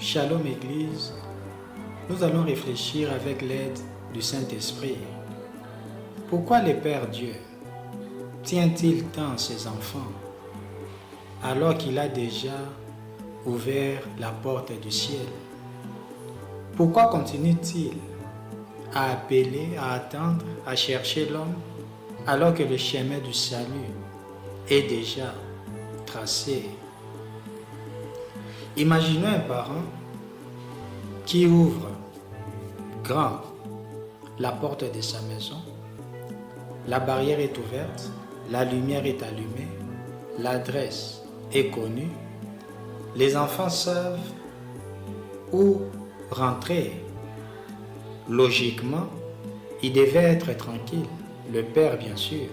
Shalom Église, nous allons réfléchir avec l'aide du Saint-Esprit. Pourquoi le Père Dieu tient-il tant ses enfants alors qu'il a déjà ouvert la porte du ciel? Pourquoi continue-t-il à appeler, à attendre, à chercher l'homme alors que le chemin du salut est déjà tracé? Imaginons un parent qui ouvre grand la porte de sa maison. La barrière est ouverte, la lumière est allumée, l'adresse est connue. Les enfants savent où rentrer. Logiquement, il devait être tranquille. Le père, bien sûr.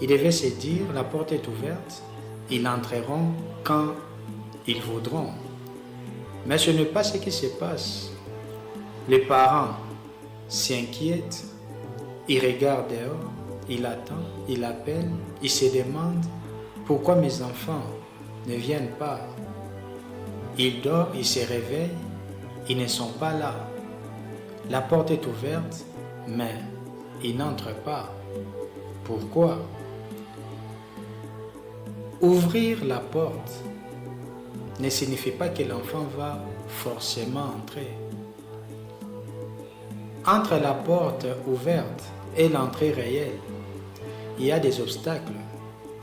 Il devait se dire, la porte est ouverte, ils entreront quand ils voudront. Mais ce n'est pas ce qui se passe. Les parents s'inquiètent, ils regardent dehors, ils attendent, ils appellent, ils se demandent pourquoi mes enfants ne viennent pas. Ils dorment, ils se réveillent, ils ne sont pas là. La porte est ouverte, mais ils n'entrent pas. Pourquoi? Ouvrir la porte ne signifie pas que l'enfant va forcément entrer. Entre la porte ouverte et l'entrée réelle, il y a des obstacles.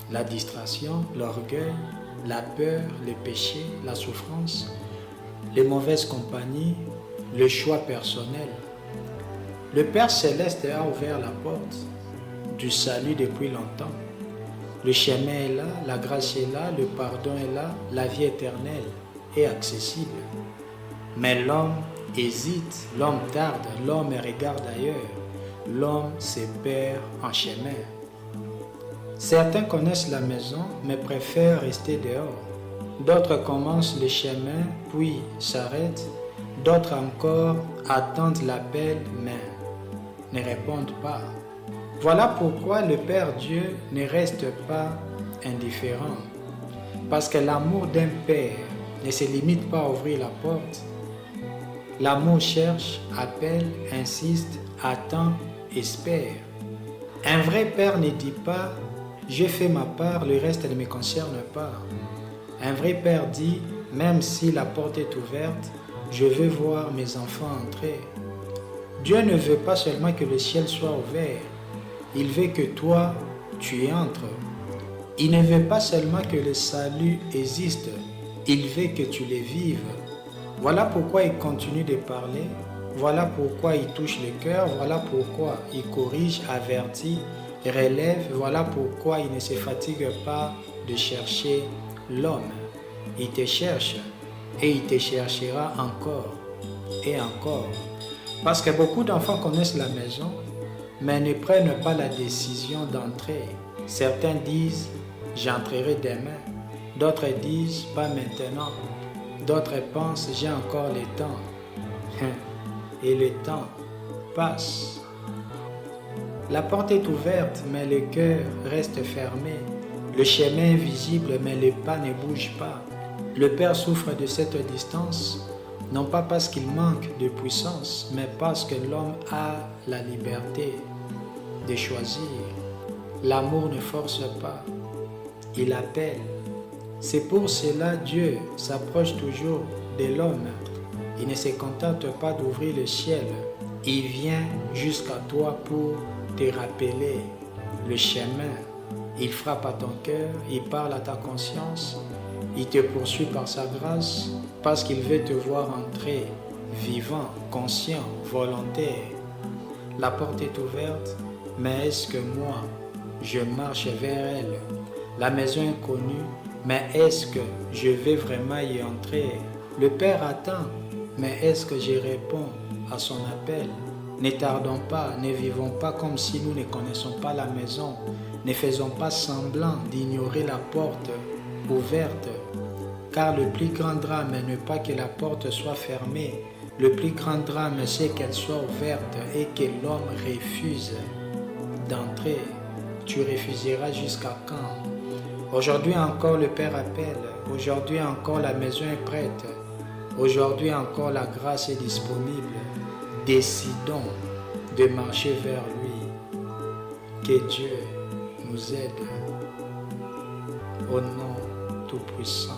La distraction, l'orgueil, la peur, le péché, la souffrance, les mauvaises compagnies, le choix personnel. Le Père Céleste a ouvert la porte du salut depuis longtemps. Le chemin est là, la grâce est là, le pardon est là, la vie éternelle est accessible. Mais l'homme hésite, l'homme tarde, l'homme regarde ailleurs, l'homme se perd en chemin. Certains connaissent la maison, mais préfèrent rester dehors. D'autres commencent le chemin, puis s'arrêtent. D'autres encore attendent l'appel, mais ne répondent pas. Voilà pourquoi le Père Dieu ne reste pas indifférent. Parce que l'amour d'un père ne se limite pas à ouvrir la porte. L'amour cherche, appelle, insiste, attend, espère. Un vrai père ne dit pas « j'ai fait ma part, le reste ne me concerne pas ». Un vrai père dit « même si la porte est ouverte, je veux voir mes enfants entrer ». Dieu ne veut pas seulement que le ciel soit ouvert. Il veut que toi, tu y entres. Il ne veut pas seulement que le salut existe, il veut que tu le vives. Voilà pourquoi il continue de parler, voilà pourquoi il touche le cœur, voilà pourquoi il corrige, avertit, relève, voilà pourquoi il ne se fatigue pas de chercher l'homme. Il te cherche et il te cherchera encore et encore. Parce que beaucoup d'enfants connaissent la maison, mais ne prennent pas la décision d'entrer. Certains disent « j'entrerai demain », d'autres disent « pas maintenant », d'autres pensent « j'ai encore le temps ». Et le temps passe. La porte est ouverte, mais le cœur reste fermé. Le chemin est visible, mais le pas ne bouge pas. Le Père souffre de cette distance, non pas parce qu'il manque de puissance, mais parce que l'homme a la liberté de choisir. L'amour ne force pas, il appelle. C'est pour cela Dieu s'approche toujours de l'homme. Il ne se contente pas d'ouvrir le ciel, il vient jusqu'à toi pour te rappeler le chemin. Il frappe à ton cœur, il parle à ta conscience, il te poursuit par sa grâce parce qu'il veut te voir entrer, vivant, conscient, volontaire. La porte est ouverte, mais est-ce que moi, je marche vers elle? La maison est connue, mais est-ce que je vais vraiment y entrer? Le Père attend, mais est-ce que je réponds à son appel? Ne tardons pas, ne vivons pas comme si nous ne connaissons pas la maison. Ne faisons pas semblant d'ignorer la porte ouverte. Car le plus grand drame n'est pas que la porte soit fermée. Le plus grand drame, c'est qu'elle soit ouverte et que l'homme refuse d'entrer. Tu refuseras jusqu'à quand? Aujourd'hui encore, le Père appelle. Aujourd'hui encore, la maison est prête. Aujourd'hui encore, la grâce est disponible. Décidons de marcher vers lui. Que Dieu nous aide. Au nom tout-puissant